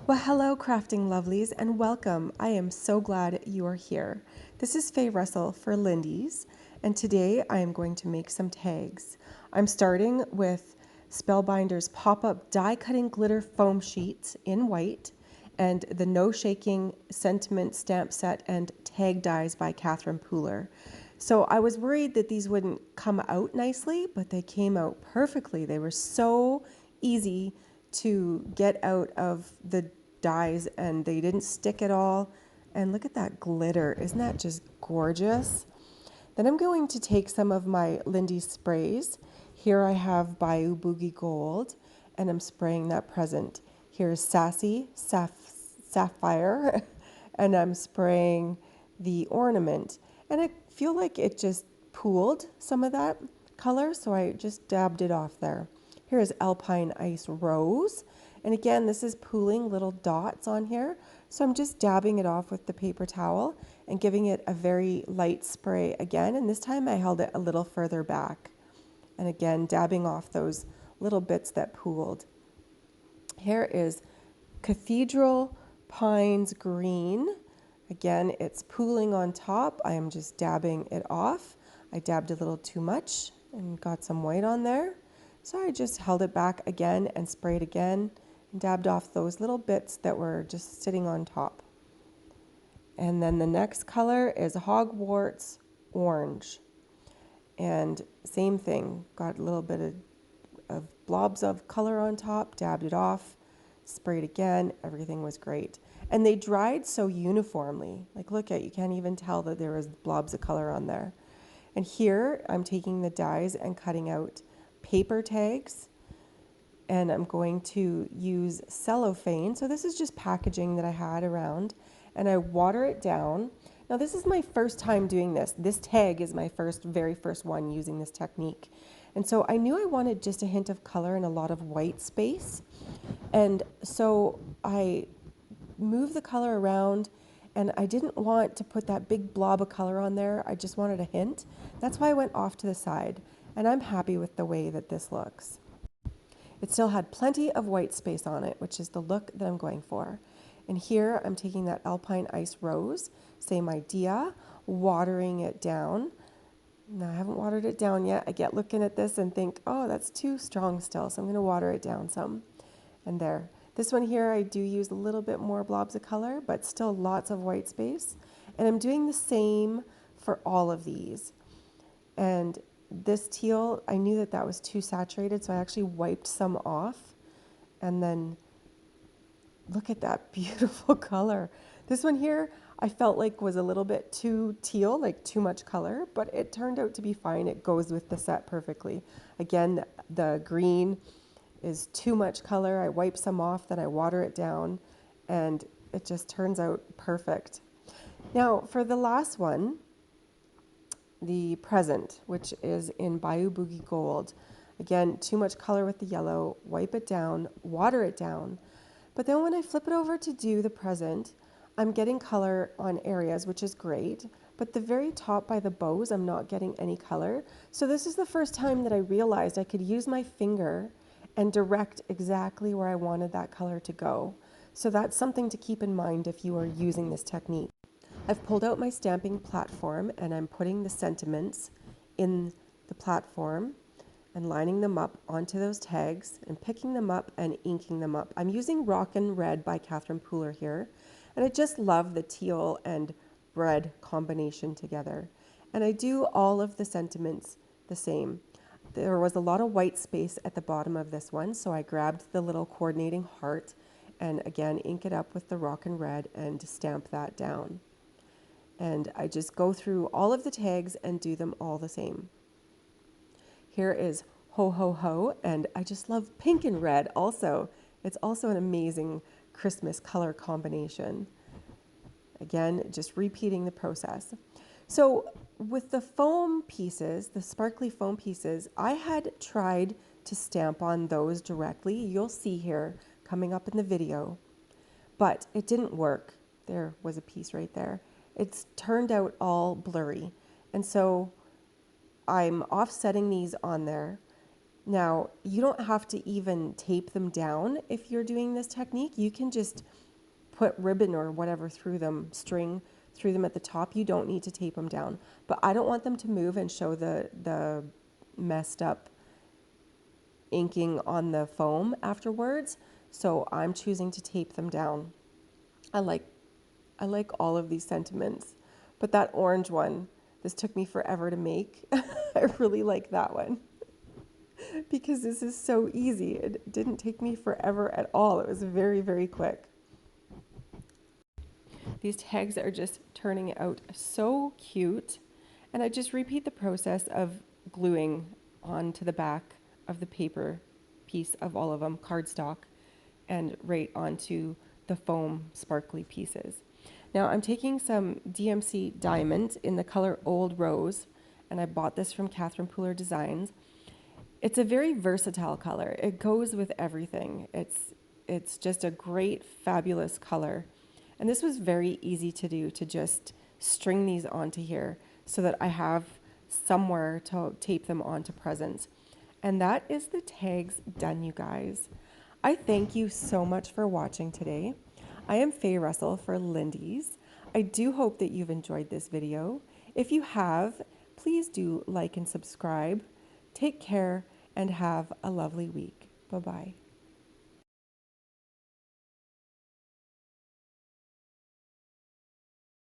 Well, hello, crafting lovelies, and welcome. I am so glad you are here. This is Faye Russell for Lindy's, and today I am going to make some tags. I'm starting with Spellbinder's pop-up die-cutting glitter foam sheets in white and the No Shaking Sentiment stamp set and tag dies by Catherine Pooler. So I was worried that these wouldn't come out nicely, but they came out perfectly. They were so easy to get out of the dies and they didn't stick at all. And look at that glitter. Isn't that just gorgeous? Then I'm going to take some of my Lindy sprays. Here I have Bayou Boogie Gold and I'm spraying that present. Here's Sassy Sapphire and I'm spraying the ornament. And I feel like it just pooled some of that color, so I just dabbed it off there. Here is Alpine Ice Rose. And again, this is pooling little dots on here. So I'm just dabbing it off with the paper towel and giving it a very light spray again. And this time I held it a little further back. And again, dabbing off those little bits that pooled. Here is Cathedral Pines Green. Again, it's pooling on top. I am just dabbing it off. I dabbed a little too much and got some white on there. So I just held it back again and sprayed again and dabbed off those little bits that were just sitting on top. And then the next color is Hogwarts Orange. And same thing, got a little bit of blobs of color on top, dabbed it off, sprayed again, everything was great. And they dried so uniformly. Like look at, you can't even tell that there was blobs of color on there. And here I'm taking the dies and cutting out paper tags. And I'm going to use cellophane. So this is just packaging that I had around. And I water it down. Now this is my first time doing this. This tag is my very first one using this technique. And so I knew I wanted just a hint of color and a lot of white space. And so I moved the color around and I didn't want to put that big blob of color on there. I just wanted a hint. That's why I went off to the side. And I'm happy with the way that this looks. It still had plenty of white space on it, which is the look that I'm going for. And here I'm taking that Alpine Ice Rose, same idea, watering it down. Now I haven't watered it down yet. I get looking at this and think, oh, that's too strong still, so I'm going to water it down some. And there. This one here, I do use a little bit more blobs of color, but still lots of white space. And I'm doing the same for all of these. And this teal, I knew that that was too saturated, so I actually wiped some off. And then look at that beautiful color. This one here, I felt like was a little bit too teal, like too much color, but it turned out to be fine. It goes with the set perfectly. Again, the green is too much color. I wipe some off, then I water it down, and it just turns out perfect. Now, for the last one, the present, which is in Bayou Boogie Gold. Again, too much color with the yellow, wipe it down, water it down. But then when I flip it over to do the present, I'm getting color on areas, which is great. But the very top by the bows, I'm not getting any color. So this is the first time that I realized I could use my finger and direct exactly where I wanted that color to go. So that's something to keep in mind if you are using this technique. I've pulled out my stamping platform and I'm putting the sentiments in the platform and lining them up onto those tags and picking them up and inking them up. I'm using Rockin Red by Catherine Pooler here, and I just love the teal and red combination together. And I do all of the sentiments the same. There was a lot of white space at the bottom of this one, so I grabbed the little coordinating heart and again ink it up with the Rockin Red and stamp that down. And I just go through all of the tags and do them all the same. Here is Ho Ho Ho, and I just love pink and red also. It's also an amazing Christmas color combination. Again, just repeating the process. So with the foam pieces, the sparkly foam pieces, I had tried to stamp on those directly. You'll see here coming up in the video, but it didn't work. There was a piece right there. It's turned out all blurry. And so I'm offsetting these on there Now, you don't have to even tape them down if you're doing this technique. You can just put ribbon or whatever through them, string through them at the top. You don't need to tape them down. But I don't want them to move and show the messed up inking on the foam afterwards. So I'm choosing to tape them down. I like all of these sentiments, but that orange one, this took me forever to make. I really like that one because this is so easy. It didn't take me forever at all. It was very, very quick. These tags are just turning out so cute. And I just repeat the process of gluing onto the back of the paper piece of all of them, cardstock, and right onto the foam sparkly pieces. Now I'm taking some DMC Diamant in the color Old Rose, and I bought this from Catherine Pooler Designs. It's a very versatile color. It goes with everything. It's just a great, fabulous color. And this was very easy to do, to just string these onto here so that I have somewhere to tape them onto presents. And that is the tags done, you guys. I thank you so much for watching today. I am Faye Russell for Lindy's. I do hope that you've enjoyed this video. If you have, please do like and subscribe. Take care and have a lovely week. Bye-bye.